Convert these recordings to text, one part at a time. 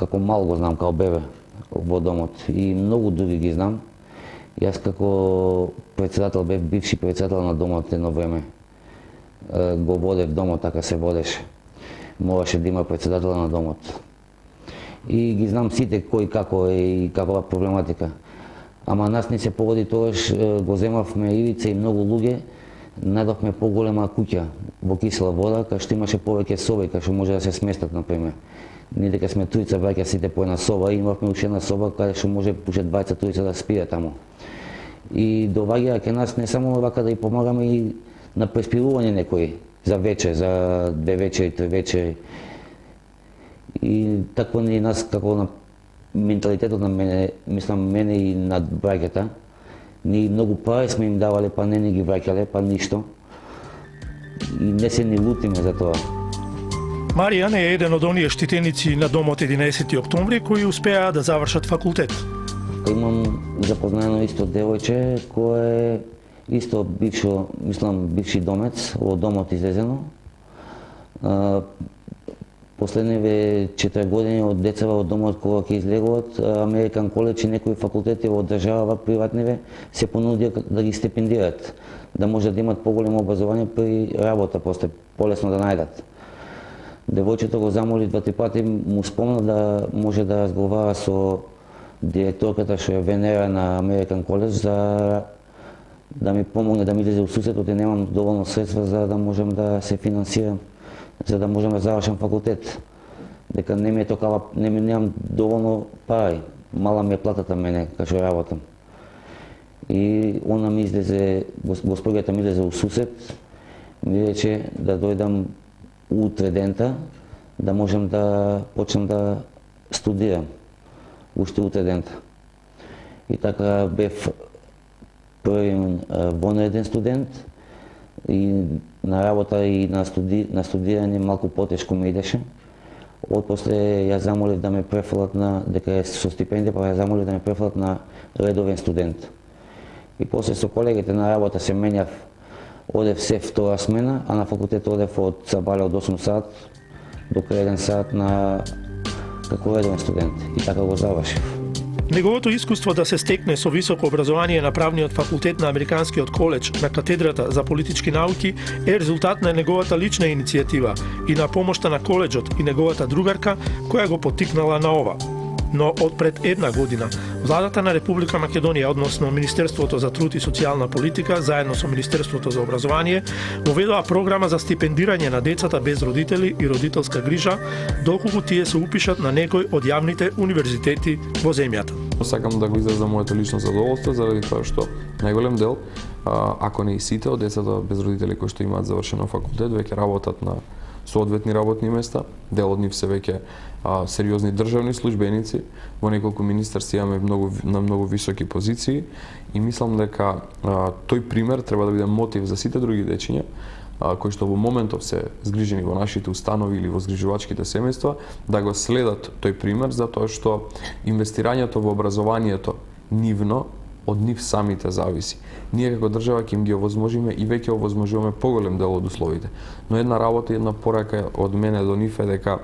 како мал го знам, као бебе во домот и многу други ги знам. Јас како председател бев бивши председател на домот едно време. Го водев домот, така се водеше. Мораше да има председател на домот. И ги знам сите кој како е и какова проблематика. Ама нас не се погоди тогаш, го земавме ивица и многу луѓе, најдовме поголема куќа во Кисела вода, кај што имаше повеќе соби, кај што може да се сместат, например. Ние дека сме тројца браќа сите по една соба, имавме уште една соба каде што може уште 20-тројца да спијат таму. И доваѓаа кај нас не само вака да и помагаме и на преспивување некои за вечер, за 2 вечери, 3 вечери. И такво не нас како на менталитетот на мене, мислам мене и на браќата. Ние многу пари сме им давале, па не ги враќале, па ништо. И не се ни лутиме за тоа. Маријан е еден од оние штитеници на домот 11 октомври кои успеа да завршат факултет. Имам запознаено исто девојче кое е исто бившо, мислам бивши домец, во домот излезено. Последниве 4 години од децава од домот кога ќе излегуват, Американ коледж и некои факултети во држава приватниве се понудија да ги стипендираат, да може да имат поголемо образование при работа, после полесно да најдат. Девојчето го замоли 2-3 пати, му спомна да може да разговара со директорката што е Венера на Американ коледж за да ми помогне да ми излезе у сусетот и немам доволно средства за да можем да се финансирам, за да можем да завршам факултет. Дека не ми е токава, немам доволно пари. Мала ми е платата мене, кај што работам. И она ми излезе, госпоѓата ми излезе у сусет, ми рече да дојдам утре дента, да можем да почнем да студирам. Уште утре дента. И така бев први вонреден студент и на работа и на студирање малку потешко ми идеше. Отпосле ја замолив да ме префрлат на, дека е со стипендија, па ја замолив да ме префрлат на редовен студент. И после со колегите на работа се менјав, одев се втора смена, а на факултет одев од сабале од 8 сат до 1 сат на како редовен студент. И така го завршив. Неговото искуство да се стекне со високо образование на правниот факултет на Американскиот коледж на катедрата за политички науки е резултат на неговата лична иницијатива и на помошта на коледжот и неговата другарка која го поттикнала на ова. Но од пред една година, владата на Република Македонија, односно Министерството за труд и социјална политика, заедно со Министерството за образование, воведоа програма за стипендирање на децата без родители и родителска грижа, доколку тие се упишат на некој од јавните универзитети во земјата. Сакам да го изразам моето лично задоволство, заради тоа што најголем дел, ако не и сите од децата без родители кои што имаат завршено факултет, веќе работат на соодветни работни места, дел од нив се веќе сериозни државни службеници, во неколку министерства имаме на многу високи позиции и мислам дека тој пример треба да биде мотив за сите други дечиња кои што во моментов се згрижени во нашите установи или во згрижувачките семејства, да го следат тој пример, затоа што инвестирањето во образованието нивно од нив самите зависи. Ние како држава ќе им ги овозможиме и веќе овозможуваме поголем дел од условите. Но една работа и една порака од мене до нив е дека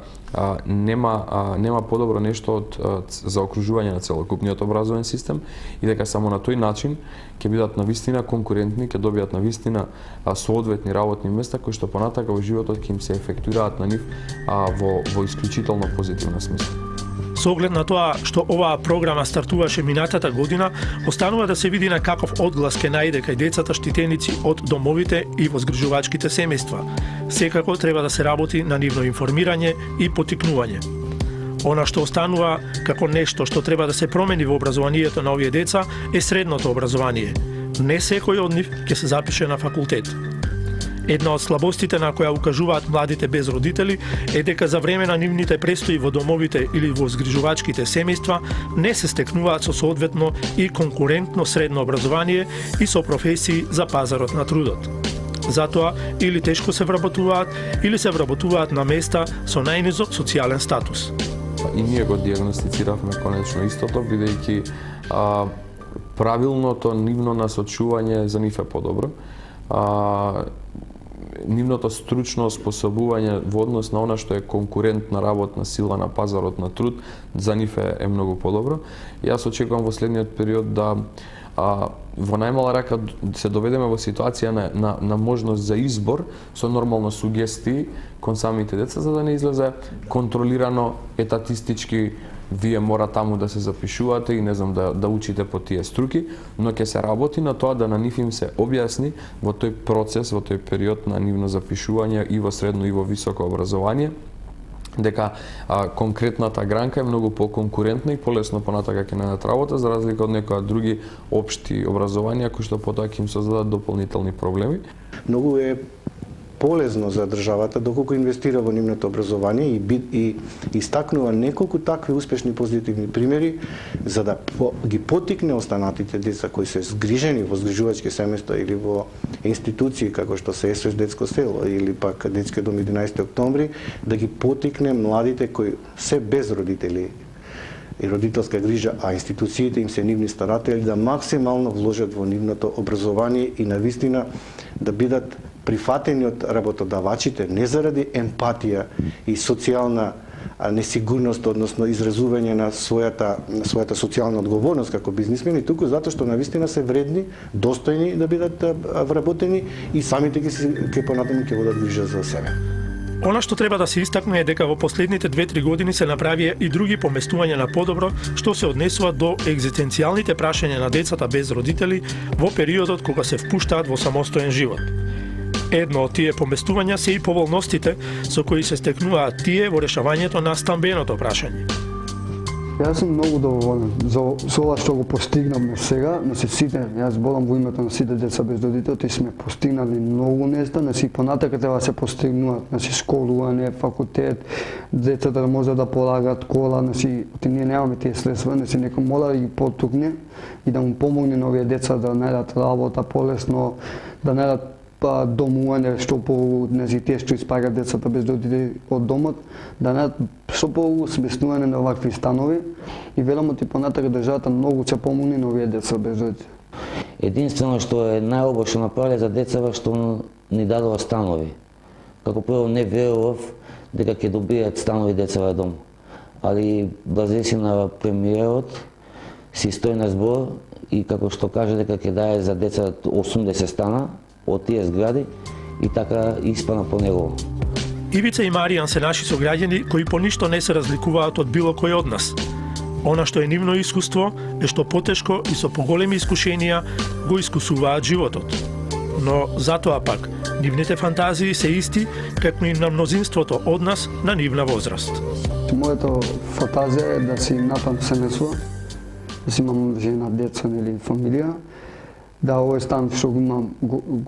нема подобро нешто од заокружување на целокупниот образовен систем и дека само на тој начин ќе бидат навистина конкурентни, ќе добијат навистина соодветни работни места кои што понатака во животот ќе им се ефектуираат на нив во исклучително позитивна смисла. Со оглед на тоа што оваа програма стартуваше минатата година, останува да се види на каков одглас ќе најде кај децата штитеници од домовите и во згрижувачките семејства. Секако треба да се работи на нивно информирање и поттикнување. Она што останува како нешто што треба да се промени во образованието на овие деца е средното образование. Не секој од нив ќе се запише на факултет. Една од слабостите на која укажуваат младите без родители е дека за време на нивните престои во домовите или во згрижувачките семејства не се стекнуваат со соодветно и конкурентно средно образование и со професии за пазарот на трудот. Затоа или тешко се вработуваат или се вработуваат на места со најнизок социјален статус. И ние го диагностициравме конечно истото, бидејќи правилното нивно насочување за нив е подобро. нивното стручно способување во однос на она што е конкурентна работна сила на пазарот на труд, за нив е многу подобро. Јас очекувам во следниот период да во најмала рака се доведеме во ситуација на можност за избор со нормално сугестии кон самите деца, за да не излезе контролирано етатистички вие мора таму да се запишувате и не знам да учите по тие струки, но ќе се работи на тоа да на нив им се објасни во тој процес, во тој период на нивно запишување и во средно и во високо образование, дека конкретната гранка е многу поконкурентна и полесно понатака ќе најдат работа, за разлика од некои други општи образованија кои што потоа ќе им создадат дополнителни проблеми. Многу е полезно за државата доколку инвестира во нивното образование и истакнува неколку такви успешни позитивни примери за да ги поттикне останатите деца кои се згрижени во згрижувачки семејства или во институции како што се СОС детско село или пак детски дом 11 октомври, да ги поттикне младите кои се без родители и родителска грижа, а институциите им се нивни старатели, да максимално вложат во нивното образование и навистина да бидат прифатени од работодавачите не заради емпатија и социјална несигурност, односно изразување на својата социјална одговорност како бизнисмени, туку затоа што навистина се вредни, достојни да бидат вработени и самите ќе понатаму ќе водат грижа за себе. Она што треба да се истакне е дека во последните 2-3 години се направија и други поместувања на подобро што се однесува до екзистенцијалните прашања на децата без родители во периодот кога се впуштаат во самостоен живот. Едно од тие поместувања се и поволностите со кои се стекнуваат тие во решавањето на стамбеното прашање. Јас сум многу доволен за ова што го постигнавме сега, но сите, јас зборам во името на сите деца без родители, и сме постигнали многу нешта, и понатака треба да се постигнуваат, школување, факултет, децата да може да полагат кола, ние немаме тие средства, некој мора да ги поттукне и да му помогне на овие деца да најдат работа полесно, да најдат домување што по тие што испаѓаат децата без родители од домот, да најдат што по сместување на овакви станови и веројатно и понатака државата многу ќе помогне на овие деца без родители. Единствено што е најубаво што направиле за децата што ни дадоа станови. Како прво не верував дека ќе добијат станови деца во дом, али благодарение на премиерот си стои на збор и како што каже дека ќе даде за деца 80 стана од тие згради и така испана по него. Ивица и Маријан се наши сограѓани кои по ништо не се разликуваат од било кој од нас. Она што е нивно искуство е што потешко и со поголеми искушенија го искусуваат животот. Но затоа пак, нивните фантазии се исти како и на мнозинството од нас на нивна возраст. Мојата фантазија е да си напам семејство, да си имам жена, деца или фамилија, да овој стан што го имам,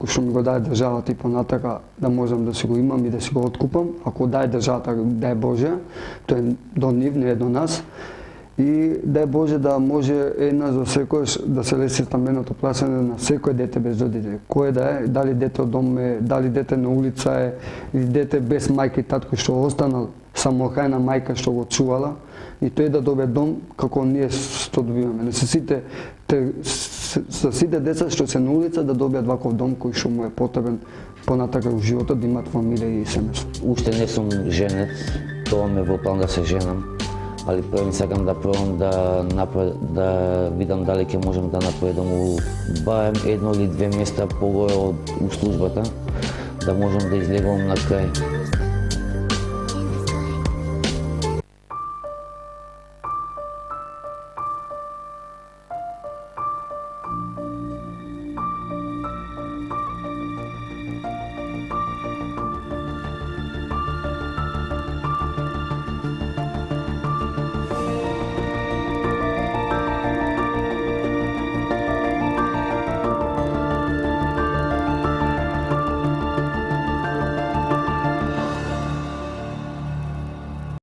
што ми го даде државата и понатака, да можам да си го имам и да си го откупам. Ако даде државата, дај Боже, тоа е до нив, не е до нас. И дај Боже да може една за секојаш да се леси стамбеното прашање на секој дете без родители. Кој да е, дали дете од дом е, дали дете на улица е, или дете без мајка и татко што останал, самохрајна мајка што го чувала, и тој да добие дом како ние што добиваме. Не се сите деца што се на улица да добијат ваков дом кој што му е потребен понатака во животот, да имаат фамилија и семејство. Уште не сум женет, тоа ме во план да се женам, али прво сакам да пробам да видам дали ќе можам да напредам барем едно или две места погоре од службата, да можам да излегувам на крај.